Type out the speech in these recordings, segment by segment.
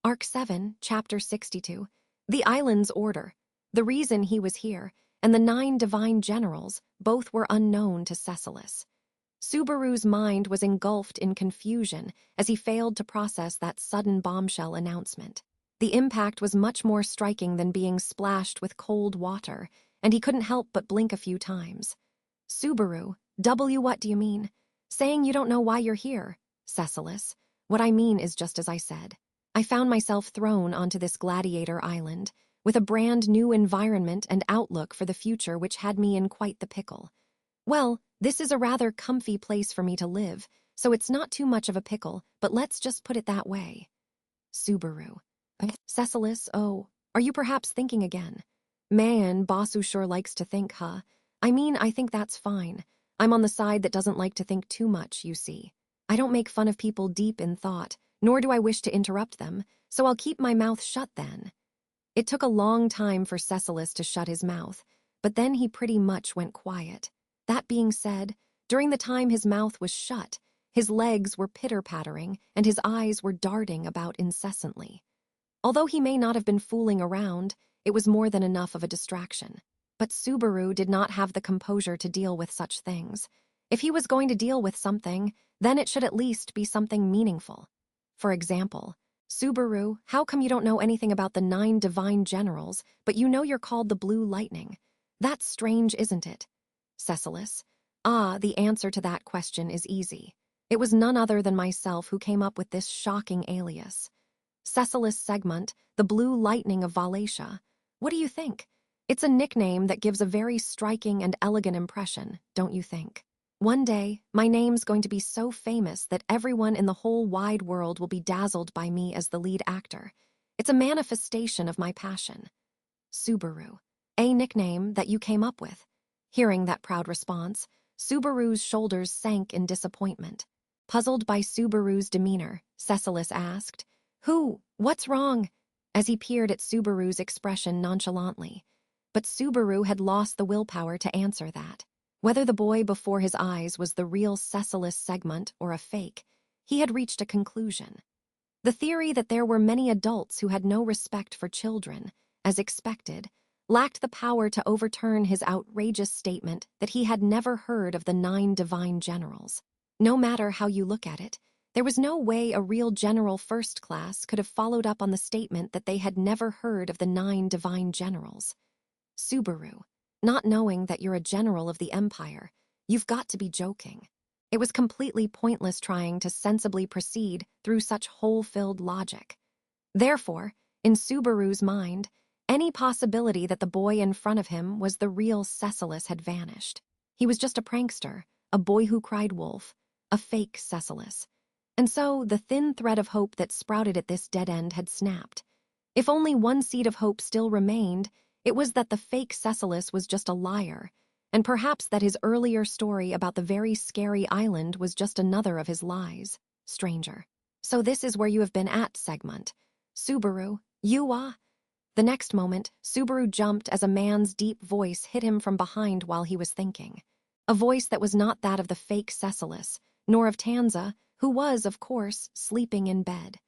Arc 7, Chapter 62. The Island's Order. The reason he was here, and the 9 divine generals, both were unknown to Cecilis. Subaru's mind was engulfed in confusion as he failed to process that sudden bombshell announcement. The impact was much more striking than being splashed with cold water, and he couldn't help but blink a few times. Subaru, what do you mean? Saying you don't know why you're here, Cecilis. What I mean is just as I said. I found myself thrown onto this gladiator island, with a brand new environment and outlook for the future which had me in quite the pickle. Well, this is a rather comfy place for me to live, so it's not too much of a pickle, but let's just put it that way. Subaru. Cecilis, oh, are you perhaps thinking again? Man, Basu sure likes to think, huh? I mean, I think that's fine. I'm on the side that doesn't like to think too much, you see. I don't make fun of people deep in thought, nor do I wish to interrupt them, so I'll keep my mouth shut then. It took a long time for Cecilis to shut his mouth, but then he pretty much went quiet. That being said, during the time his mouth was shut, his legs were pitter-pattering and his eyes were darting about incessantly. Although he may not have been fooling around, it was more than enough of a distraction. But Subaru did not have the composure to deal with such things. If he was going to deal with something, then it should at least be something meaningful. For example, Subaru, how come you don't know anything about the 9 divine generals, but you know you're called the Blue Lightning? That's strange, isn't it? Cecilis. The answer to that question is easy. It was none other than myself who came up with this shocking alias. Cecilis Segmont, the Blue Lightning of Valatia. What do you think? It's a nickname that gives a very striking and elegant impression, don't you think? One day, my name's going to be so famous that everyone in the whole wide world will be dazzled by me as the lead actor. It's a manifestation of my passion. Subaru. A nickname that you came up with. Hearing that proud response, Subaru's shoulders sank in disappointment. Puzzled by Subaru's demeanor, Cecilis asked, "Who? What's wrong?" as he peered at Subaru's expression nonchalantly. But Subaru had lost the willpower to answer that. Whether the boy before his eyes was the real Cecilis Segmont or a fake, he had reached a conclusion. The theory that there were many adults who had no respect for children, as expected, lacked the power to overturn his outrageous statement that he had never heard of the 9 divine generals. No matter how you look at it, there was no way a real general first class could have followed up on the statement that they had never heard of the 9 divine generals. Subaru, not knowing that you're a general of the Empire, you've got to be joking. It was completely pointless trying to sensibly proceed through such hole-filled logic. Therefore, in Subaru's mind, any possibility that the boy in front of him was the real Cecilis had vanished. He was just a prankster, a boy who cried wolf, a fake Cecilis. And so the thin thread of hope that sprouted at this dead end had snapped. If only one seed of hope still remained, it was that the fake Cecilis was just a liar, and perhaps that his earlier story about the very scary island was just another of his lies. Stranger. So this is where you have been at, Segmont. Subaru, you are? The next moment, Subaru jumped as a man's deep voice hit him from behind while he was thinking. A voice that was not that of the fake Cecilis, nor of Tanza, who was, of course, sleeping in bed.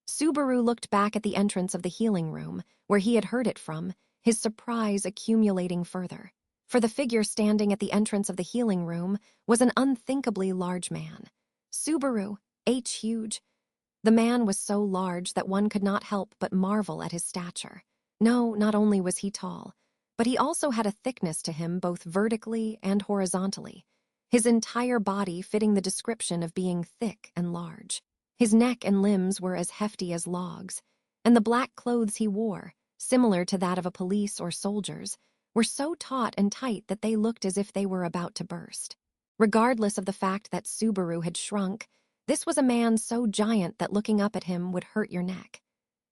Subaru looked back at the entrance of the healing room, where he had heard it from, his surprise accumulating further. For the figure standing at the entrance of the healing room was an unthinkably large man. Subaru, huge. The man was so large that one could not help but marvel at his stature. No, not only was he tall, but he also had a thickness to him both vertically and horizontally, his entire body fitting the description of being thick and large. His neck and limbs were as hefty as logs, and the black clothes he wore, similar to that of a police or soldier's, were so taut and tight that they looked as if they were about to burst. Regardless of the fact that Subaru had shrunk, this was a man so giant that looking up at him would hurt your neck.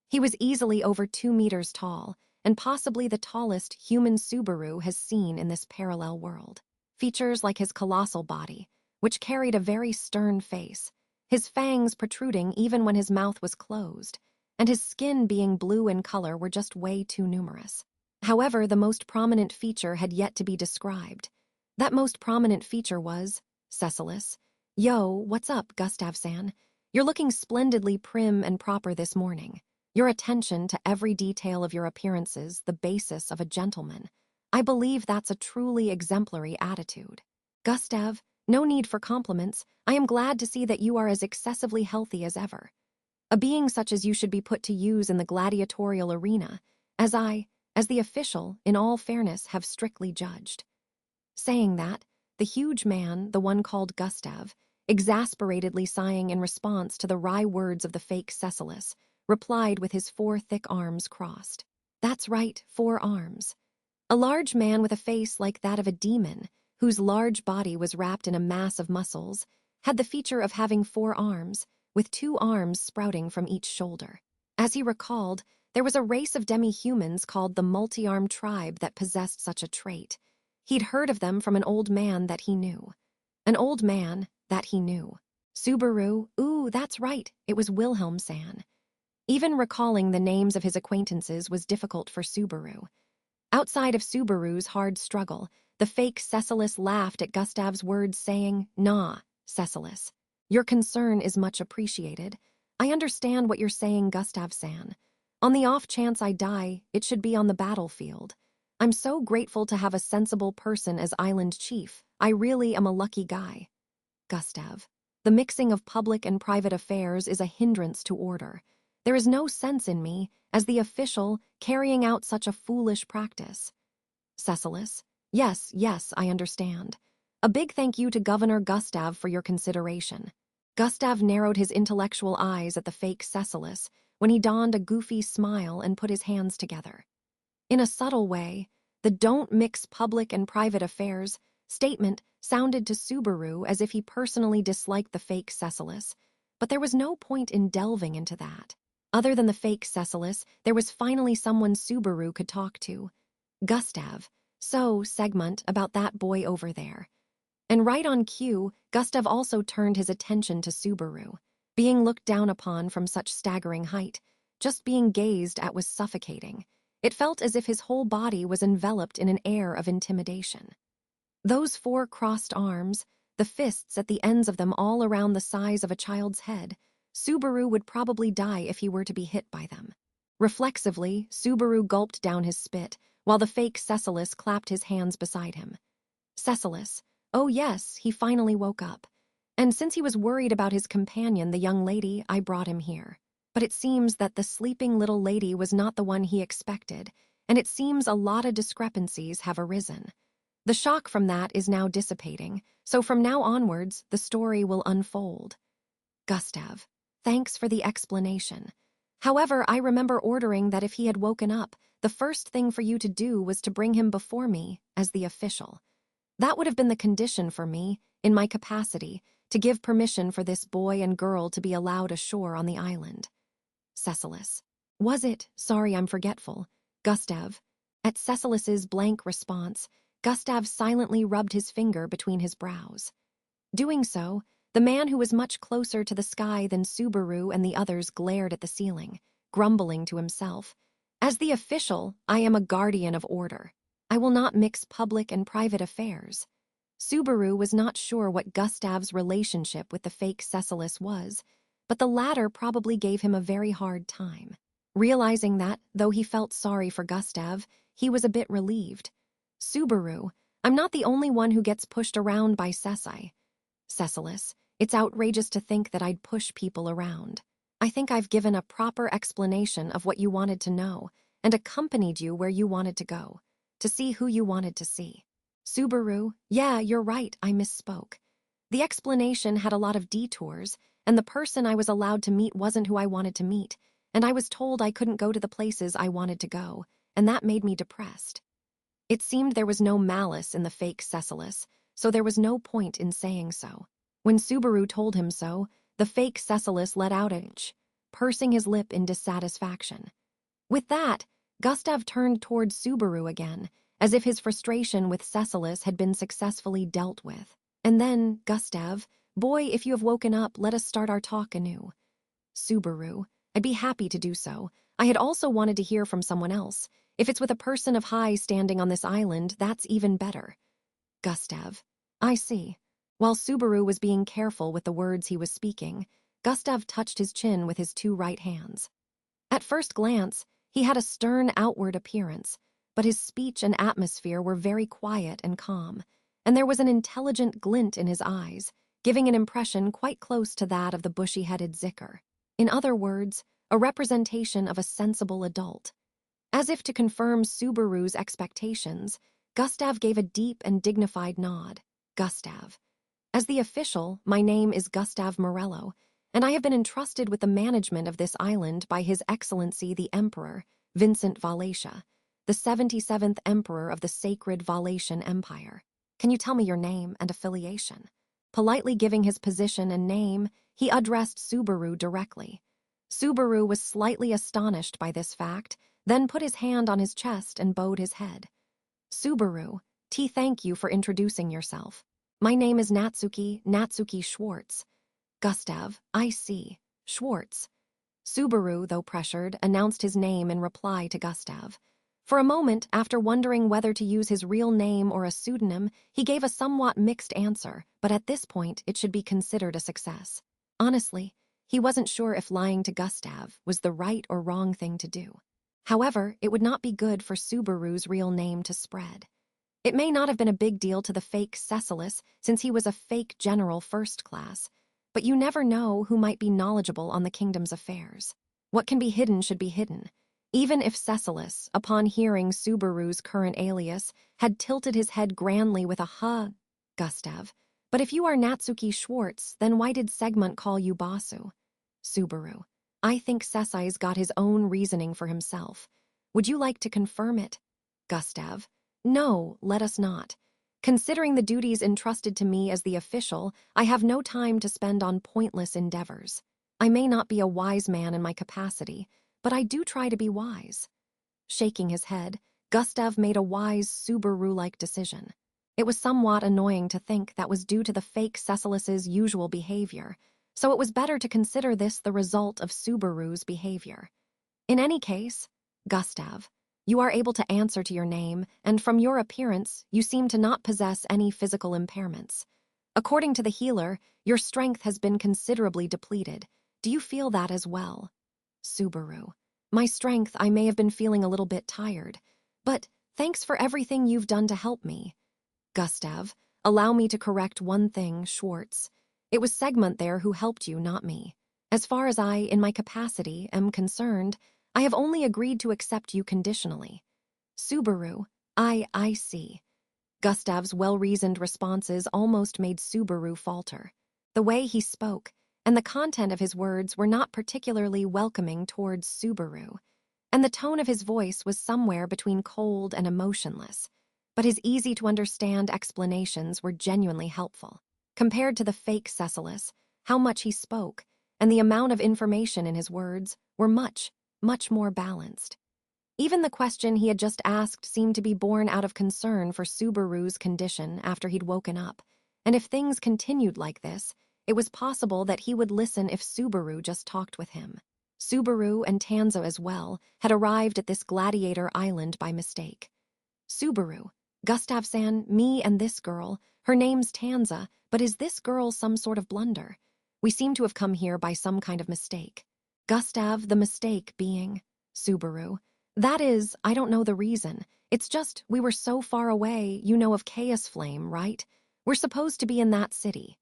He was easily over 2 meters tall, and possibly the tallest human Subaru has seen in this parallel world. Features like his colossal body, which carried a very stern face, his fangs protruding even when his mouth was closed, and his skin being blue in color were just way too numerous. However, the most prominent feature had yet to be described. That most prominent feature was Cecilis. Yo, what's up, Gustav-san? You're looking splendidly prim and proper this morning. Your attention to every detail of your appearances, the basis of a gentleman. I believe that's a truly exemplary attitude. Gustav, no need for compliments. I am glad to see that you are as excessively healthy as ever. A being such as you should be put to use in the gladiatorial arena, as the official, in all fairness, have strictly judged. Saying that, the huge man, the one called Gustav, exasperatedly sighing in response to the wry words of the fake Cecilus, replied with his 4 thick arms crossed. That's right, 4 arms. A large man with a face like that of a demon, whose large body was wrapped in a mass of muscles, had the feature of having 4 arms, with 2 arms sprouting from each shoulder. As he recalled, there was a race of demi-humans called the multi-armed tribe that possessed such a trait. He'd heard of them from an old man that he knew. An old man that he knew. Subaru, ooh, that's right, it was Wilhelm-san. Even recalling the names of his acquaintances was difficult for Subaru. Outside of Subaru's hard struggle, the fake Cecilus laughed at Gustav's words, saying, "Nah, Cecilus. Your concern is much appreciated. I understand what you're saying, Gustav-san. On the off chance I die, it should be on the battlefield. I'm so grateful to have a sensible person as island chief. I really am a lucky guy." Gustav, the mixing of public and private affairs is a hindrance to order. There is no sense in me, as the official, carrying out such a foolish practice. Cecilus, yes, I understand. A big thank you to Governor Gustav for your consideration. Gustav narrowed his intellectual eyes at the fake Cecilus when he donned a goofy smile and put his hands together. In a subtle way, the "don't mix public and private affairs" statement sounded to Subaru as if he personally disliked the fake Cecilus, but there was no point in delving into that. Other than the fake Cecilus, there was finally someone Subaru could talk to. Gustav. So, segment about that boy over there. And right on cue, Gustav also turned his attention to Subaru. Being looked down upon from such staggering height, just being gazed at was suffocating. It felt as if his whole body was enveloped in an air of intimidation. Those 4 crossed arms, the fists at the ends of them all around the size of a child's head, Subaru would probably die if he were to be hit by them. Reflexively, Subaru gulped down his spit, while the fake Cecilus clapped his hands beside him. Cecilus, oh yes, he finally woke up. And since he was worried about his companion, the young lady, I brought him here. But it seems that the sleeping little lady was not the one he expected, and it seems a lot of discrepancies have arisen. The shock from that is now dissipating, so from now onwards, the story will unfold. Gustav, thanks for the explanation. However, I remember ordering that if he had woken up, the first thing for you to do was to bring him before me as the official. That would have been the condition for me, in my capacity, to give permission for this boy and girl to be allowed ashore on the island. Cecilus. Was it? Sorry, I'm forgetful. Gustav. At Cecilus's blank response, Gustav silently rubbed his finger between his brows. Doing so, the man who was much closer to the sky than Subaru and the others glared at the ceiling, grumbling to himself. As the official, I am a guardian of order. I will not mix public and private affairs. Subaru was not sure what Gustav's relationship with the fake Cecilus was, but the latter probably gave him a very hard time. Realizing that, though he felt sorry for Gustav, he was a bit relieved. Subaru, I'm not the only one who gets pushed around by Ceci. Cecilus, it's outrageous to think that I'd push people around. I think I've given a proper explanation of what you wanted to know and accompanied you where you wanted to go, to see who you wanted to see. Subaru, yeah, you're right, I misspoke. The explanation had a lot of detours, and the person I was allowed to meet wasn't who I wanted to meet, and I was told I couldn't go to the places I wanted to go, and that made me depressed. It seemed there was no malice in the fake Cecilus, so there was no point in saying so. When Subaru told him so, the fake Cecilus let out a ch, pursing his lip in dissatisfaction. With that, Gustav turned toward Subaru again, as if his frustration with Cecilus had been successfully dealt with. And then, Gustav, boy, if you have woken up, let us start our talk anew. Subaru, I'd be happy to do so. I had also wanted to hear from someone else. If it's with a person of high standing on this island, that's even better. Gustav, I see. While Subaru was being careful with the words he was speaking, Gustav touched his chin with his 2 right hands. At first glance, he had a stern outward appearance, but his speech and atmosphere were very quiet and calm, and there was an intelligent glint in his eyes, giving an impression quite close to that of the bushy-headed Zicker. In other words, a representation of a sensible adult. As if to confirm Subaru's expectations, Gustav gave a deep and dignified nod. Gustav. As the official, my name is Gustav Morello, and I have been entrusted with the management of this island by His Excellency the Emperor, Vincent Valatia, the 77th Emperor of the Sacred Valatian Empire. Can you tell me your name and affiliation? Politely giving his position and name, he addressed Subaru directly. Subaru was slightly astonished by this fact, then put his hand on his chest and bowed his head. Subaru, thank you for introducing yourself. My name is Natsuki Schwartz. Gustav, I see. Schwartz. Subaru, though pressured, announced his name in reply to Gustav. For a moment, after wondering whether to use his real name or a pseudonym, he gave a somewhat mixed answer, but at this point it should be considered a success. Honestly, he wasn't sure if lying to Gustav was the right or wrong thing to do. However, it would not be good for Subaru's real name to spread. It may not have been a big deal to the fake Cecilus, since he was a fake general first class, but you never know who might be knowledgeable on the kingdom's affairs. What can be hidden should be hidden. Even if Cecilus, upon hearing Subaru's current alias, had tilted his head grandly with a "huh, Gustav. But if you are Natsuki Schwartz, then why did Segmund call you Basu? Subaru. I think Cecil's got his own reasoning for himself. Would you like to confirm it? Gustav. No, let us not. Considering the duties entrusted to me as the official, I have no time to spend on pointless endeavors. I may not be a wise man in my capacity, but I do try to be wise. Shaking his head, Gustav made a wise Subaru-like decision. It was somewhat annoying to think that was due to the fake Cecilus's usual behavior, so it was better to consider this the result of Subaru's behavior. In any case, Gustav, you are able to answer to your name, and from your appearance, you seem to not possess any physical impairments. According to the healer, your strength has been considerably depleted. Do you feel that as well? Subaru. My strength, I may have been feeling a little bit tired, but thanks for everything you've done to help me. Gustav, allow me to correct one thing, Schwartz. It was Segmund there who helped you, not me. As far as I, in my capacity, am concerned, I have only agreed to accept you conditionally. Subaru, I see. Gustav's well-reasoned responses almost made Subaru falter. The way he spoke, and the content of his words were not particularly welcoming towards Subaru, and the tone of his voice was somewhere between cold and emotionless, but his easy-to-understand explanations were genuinely helpful. Compared to the fake Cecilus, how much he spoke, and the amount of information in his words were much more balanced. Even the question he had just asked seemed to be born out of concern for Subaru's condition after he'd woken up, and if things continued like this, it was possible that he would listen if Subaru just talked with him. Subaru and Tanza as well had arrived at this gladiator island by mistake. Subaru, Gustav-san, me and this girl, her name's Tanza, but is this girl some sort of blunder? We seem to have come here by some kind of mistake. Gustav, the mistake being, Subaru. That is, I don't know the reason. It's just, we were so far away, you know of Chaos Flame, right? We're supposed to be in that city.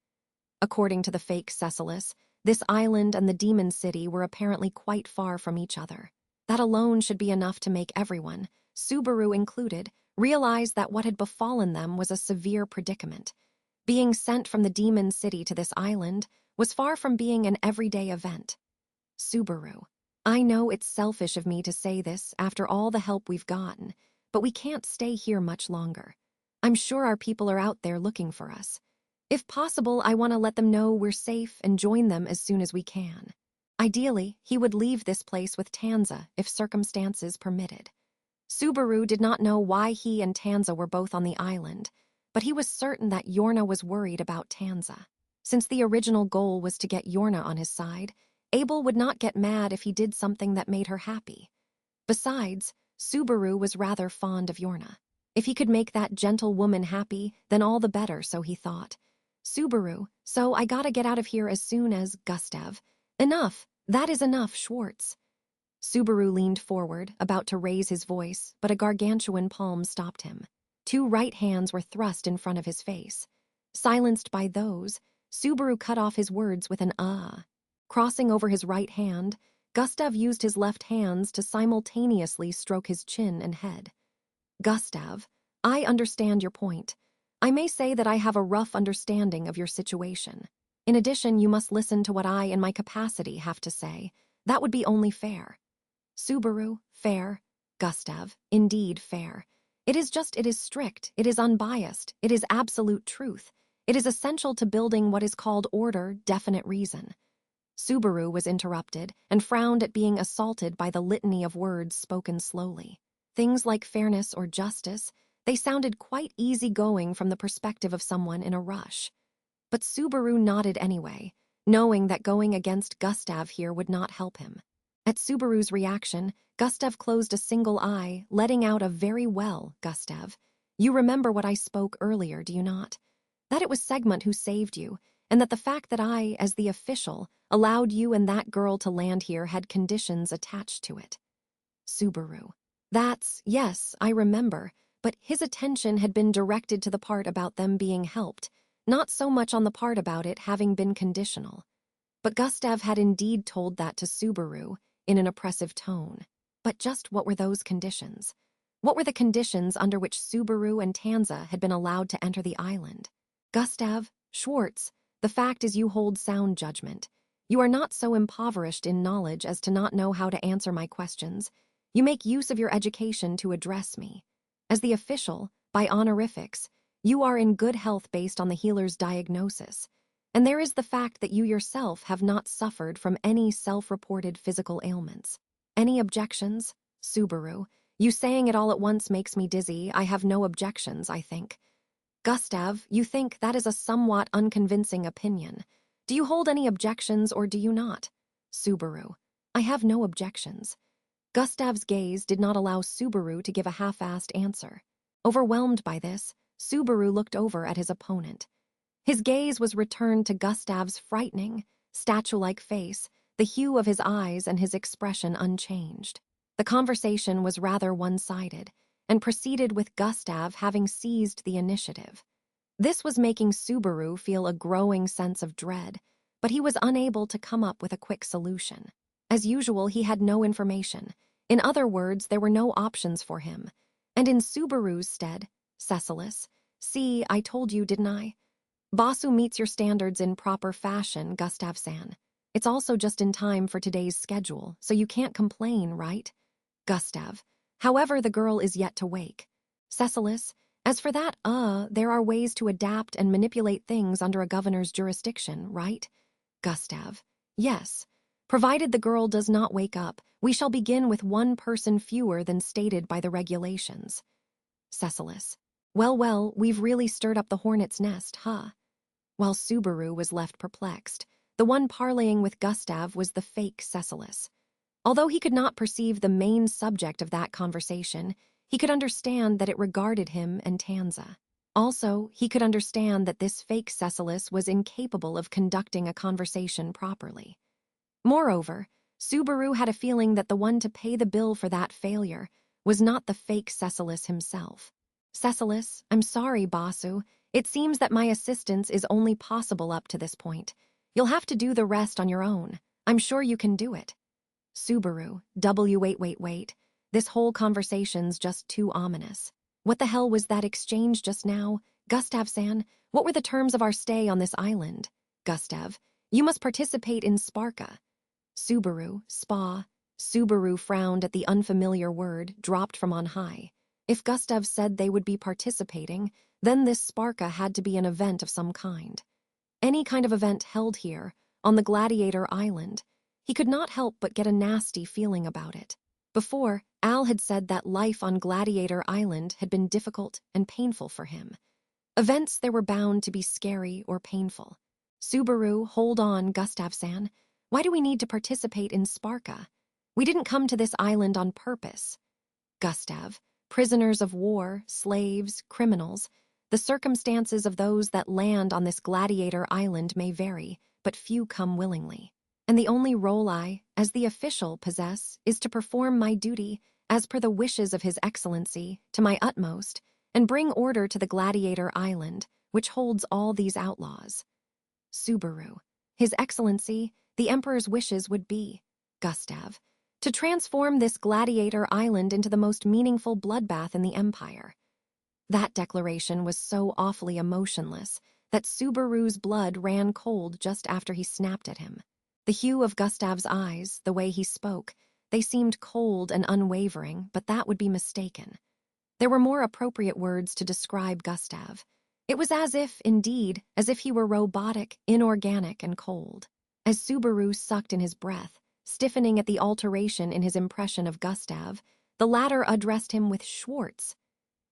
According to the fake Cecilus, this island and the demon city were apparently quite far from each other. That alone should be enough to make everyone, Subaru included, realize that what had befallen them was a severe predicament. Being sent from the demon city to this island was far from being an everyday event. Subaru. I know it's selfish of me to say this after all the help we've gotten, but we can't stay here much longer. I'm sure our people are out there looking for us. If possible, I want to let them know we're safe and join them as soon as we can. Ideally, he would leave this place with Tanza if circumstances permitted. Subaru did not know why he and Tanza were both on the island, but he was certain that Yorna was worried about Tanza. Since the original goal was to get Yorna on his side, Abel would not get mad if he did something that made her happy. Besides, Subaru was rather fond of Yorna. If he could make that gentle woman happy, then all the better, so he thought. Subaru, so I gotta get out of here as soon as, Gustav. Enough, that is enough, Schwartz. Subaru leaned forward, about to raise his voice, but a gargantuan palm stopped him. Two right hands were thrust in front of his face. Silenced by those, Subaru cut off his words with an "ah." Crossing over his right hand, Gustav used his left hands to simultaneously stroke his chin and head. "Gustav, I understand your point. I may say that I have a rough understanding of your situation. In addition, you must listen to what I, in my capacity, have to say. That would be only fair." Subaru, fair. Gustav, indeed fair. It is strict, it is unbiased, it is absolute truth. It is essential to building what is called order, definite reason. Subaru was interrupted and frowned at being assaulted by the litany of words spoken slowly. Things like fairness or justice, they sounded quite easygoing from the perspective of someone in a rush. But Subaru nodded anyway, knowing that going against Gustav here would not help him. At Subaru's reaction, Gustav closed a single eye, letting out a "very well, Gustav. You remember what I spoke earlier, do you not? That it was Segmund who saved you, and that the fact that I, as the official, allowed you and that girl to land here had conditions attached to it." Subaru. Yes, I remember, but his attention had been directed to the part about them being helped, not so much on the part about it having been conditional. But Gustav had indeed told that to Subaru, in an oppressive tone. But just what were those conditions? What were the conditions under which Subaru and Tanza had been allowed to enter the island? "Gustav, Schwartz, the fact is you hold sound judgment. You are not so impoverished in knowledge as to not know how to answer my questions. You make use of your education to address me. As the official, by honorifics, you are in good health based on the healer's diagnosis. And there is the fact that you yourself have not suffered from any self-reported physical ailments. Any objections? Subaru, you saying it all at once makes me dizzy. I have no objections, I think. Gustav, you think that is a somewhat unconvincing opinion. Do you hold any objections or do you not? Subaru, I have no objections. Gustav's gaze did not allow Subaru to give a half-assed answer. Overwhelmed by this, Subaru looked over at his opponent. His gaze was returned to Gustav's frightening, statue-like face, the hue of his eyes and his expression unchanged. The conversation was rather one-sided, and proceeded with Gustav having seized the initiative. This was making Subaru feel a growing sense of dread, but he was unable to come up with a quick solution. As usual, he had no information. In other words, there were no options for him. And in Subaru's stead, Cecilis, "See, I told you, didn't I? Basu meets your standards in proper fashion, Gustav-san. It's also just in time for today's schedule, so you can't complain, right?" Gustav. However, the girl is yet to wake. Cecilis. As for that, there are ways to adapt and manipulate things under a governor's jurisdiction, right? Gustav. Yes. Provided the girl does not wake up, we shall begin with one person fewer than stated by the regulations. Cecilis. Well, we've really stirred up the hornet's nest, huh? While Subaru was left perplexed, the one parleying with Gustav was the fake Cecilis. Although he could not perceive the main subject of that conversation, he could understand that it regarded him and Tanza. Also, he could understand that this fake Cecilis was incapable of conducting a conversation properly. Moreover, Subaru had a feeling that the one to pay the bill for that failure was not the fake Cecilis himself. Cecilis, I'm sorry, Basu. It seems that my assistance is only possible up to this point. You'll have to do the rest on your own. I'm sure you can do it. Subaru, wait. This whole conversation's just too ominous. What the hell was that exchange just now? Gustav-san, what were the terms of our stay on this island? Gustav, you must participate in Sparka. Subaru, spa. Subaru frowned at the unfamiliar word dropped from on high. If Gustav said they would be participating, then this Sparka had to be an event of some kind. Any kind of event held here, on the Gladiator Island. He could not help but get a nasty feeling about it. Before, Al had said that life on Gladiator Island had been difficult and painful for him. Events there were bound to be scary or painful. Subaru, hold on, Gustav-san. Why do we need to participate in Sparka? We didn't come to this island on purpose. Gustav, prisoners of war, slaves, criminals. The circumstances of those that land on this Gladiator Island may vary, but few come willingly. and the only role I, as the official, possess is to perform my duty, as per the wishes of His Excellency, to my utmost, and bring order to the Gladiator Island, which holds all these outlaws. Subaru. His Excellency, the Emperor's wishes would be, Gustav, to transform this Gladiator Island into the most meaningful bloodbath in the Empire. That declaration was so awfully emotionless that Subaru's blood ran cold just after he snapped at him. The hue of Gustav's eyes, the way he spoke, they seemed cold and unwavering, but that would be mistaken. There were more appropriate words to describe Gustav. It was as if, indeed, as if he were robotic, inorganic, and cold. As Subaru sucked in his breath, stiffening at the alteration in his impression of Gustav, the latter addressed him with Schwartz.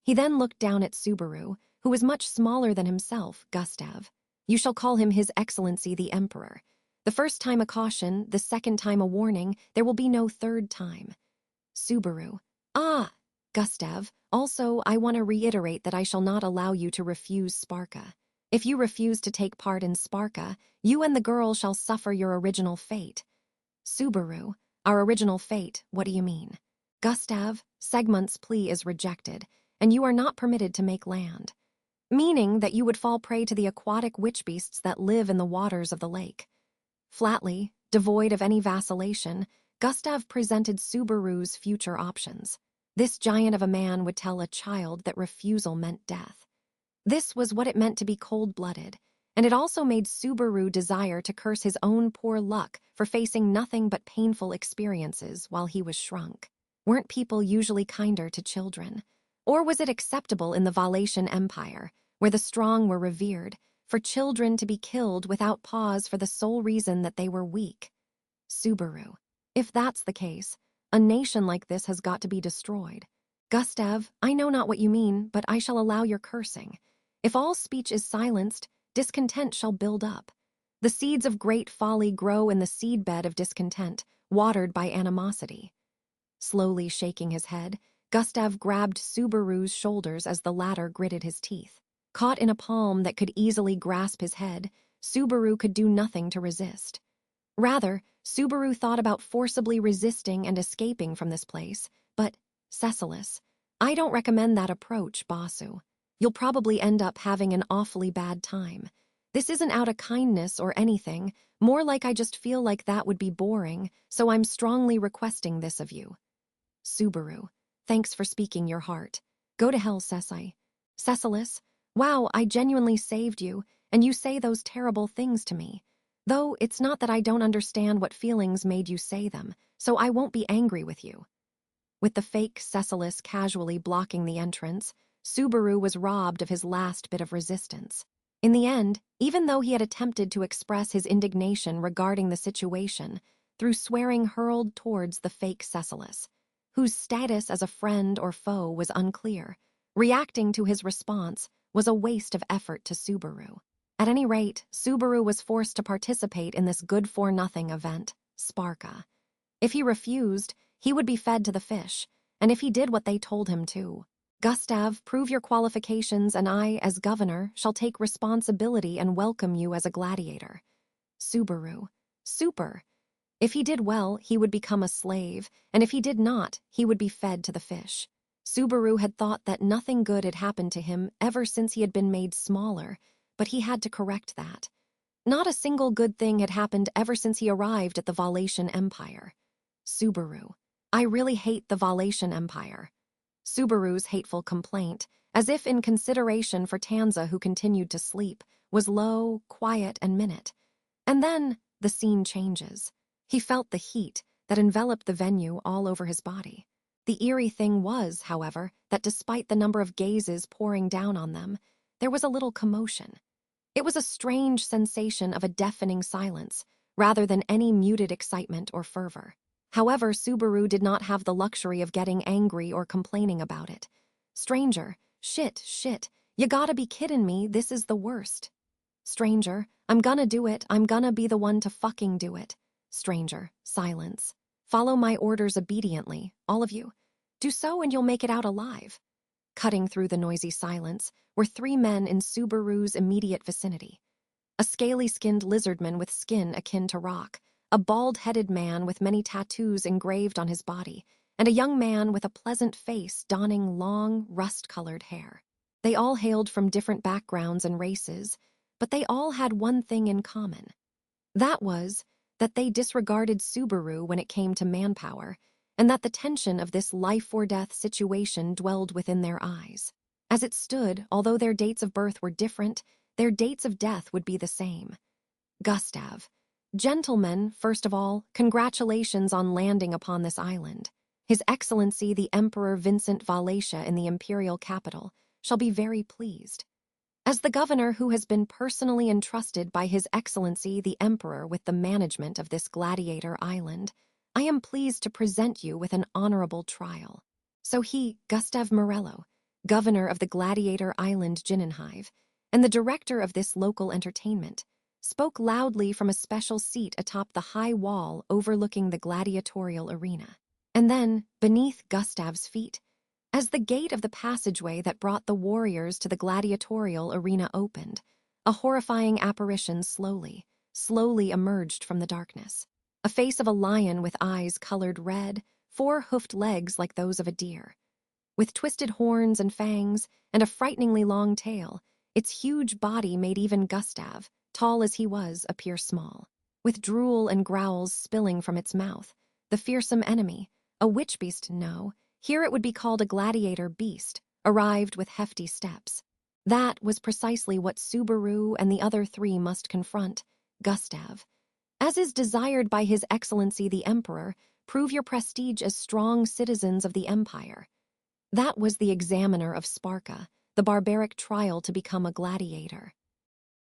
He then looked down at Subaru, who was much smaller than himself, Gustav. You shall call him His Excellency the Emperor. The first time a caution, the second time a warning, there will be no third time. Subaru. Ah, Gustav, also I want to reiterate that I shall not allow you to refuse Sparka. If you refuse to take part in Sparka, you and the girl shall suffer your original fate. Subaru. Our original fate, what do you mean? Gustav, Segmont's plea is rejected, and you are not permitted to make land. Meaning that you would fall prey to the aquatic witch beasts that live in the waters of the lake. Flatly, devoid of any vacillation, Gustav presented Subaru's future options. This giant of a man would tell a child that refusal meant death. This was what it meant to be cold-blooded, and it also made Subaru desire to curse his own poor luck for facing nothing but painful experiences while he was shrunk. Weren't people usually kinder to children? Or was it acceptable in the Valatian Empire, where the strong were revered, for children to be killed without pause for the sole reason that they were weak? Subaru. If that's the case, a nation like this has got to be destroyed. Gustav, I know not what you mean, but I shall allow your cursing. If all speech is silenced, discontent shall build up. The seeds of great folly grow in the seedbed of discontent, watered by animosity. Slowly shaking his head, Gustav grabbed Subaru's shoulders as the latter gritted his teeth. Caught in a palm that could easily grasp his head, Subaru could do nothing to resist. Rather, Subaru thought about forcibly resisting and escaping from this place, but, Cecilis, I don't recommend that approach, Basu. You'll probably end up having an awfully bad time. This isn't out of kindness or anything, more like I just feel like that would be boring, so I'm strongly requesting this of you. Subaru, thanks for speaking your heart. Go to hell, Ceci. Cecilis, wow, I genuinely saved you, and you say those terrible things to me. Though it's not that I don't understand what feelings made you say them, so I won't be angry with you. With the fake Cecilis casually blocking the entrance, Subaru was robbed of his last bit of resistance. In the end, even though he had attempted to express his indignation regarding the situation through swearing hurled towards the fake Cecilis, whose status as a friend or foe was unclear, reacting to his response was a waste of effort to Subaru. At any rate, Subaru was forced to participate in this good-for-nothing event, Sparka. If he refused, he would be fed to the fish, and if he did what they told him to, Gustav, prove your qualifications and I, as governor, shall take responsibility and welcome you as a gladiator. Subaru. Super. If he did well, he would become a slave, and if he did not, he would be fed to the fish. Subaru had thought that nothing good had happened to him ever since he had been made smaller, but he had to correct that. Not a single good thing had happened ever since he arrived at the Valatian Empire. Subaru. I really hate the Valatian Empire. Subaru's hateful complaint, as if in consideration for Tanza who continued to sleep, was low, quiet, and minute. And then the scene changes. He felt the heat that enveloped the venue all over his body. The eerie thing was, however, that despite the number of gazes pouring down on them, there was a little commotion. It was a strange sensation of a deafening silence, rather than any muted excitement or fervor. However, Subaru did not have the luxury of getting angry or complaining about it. Stranger, shit, you gotta be kidding me, this is the worst. Stranger, I'm gonna do it, I'm gonna be the one to fucking do it. Stranger, silence. Follow my orders obediently, all of you. Do so and you'll make it out alive. Cutting through the noisy silence were 3 men in Subaru's immediate vicinity. A scaly-skinned lizardman with skin akin to rock, a bald-headed man with many tattoos engraved on his body, and a young man with a pleasant face donning long, rust-colored hair. They all hailed from different backgrounds and races, but they all had one thing in common. That was that they disregarded Subaru when it came to manpower, and that the tension of this life-or-death situation dwelled within their eyes. As it stood, although their dates of birth were different, their dates of death would be the same. Gustav. Gentlemen, first of all, congratulations on landing upon this island. His Excellency the Emperor Vincent Valencia in the imperial capital shall be very pleased. As the governor who has been personally entrusted by His Excellency the Emperor with the management of this gladiator island, I am pleased to present you with an honorable trial. So he, Gustav Morello, governor of the gladiator island Ginnenhive, and the director of this local entertainment, spoke loudly from a special seat atop the high wall overlooking the gladiatorial arena. And then, beneath Gustav's feet, as the gate of the passageway that brought the warriors to the gladiatorial arena opened, a horrifying apparition slowly emerged from the darkness. A face of a lion with eyes colored red, 4 hoofed legs like those of a deer. With twisted horns and fangs, and a frighteningly long tail, its huge body made even Gustav, tall as he was, appear small. With drool and growls spilling from its mouth, the fearsome enemy, a witch beast, no, here it would be called a gladiator beast, arrived with hefty steps. That was precisely what Subaru and the other 3 must confront, Gustav. As is desired by His Excellency the Emperor, prove your prestige as strong citizens of the Empire. That was the examiner of Sparta, the barbaric trial to become a gladiator.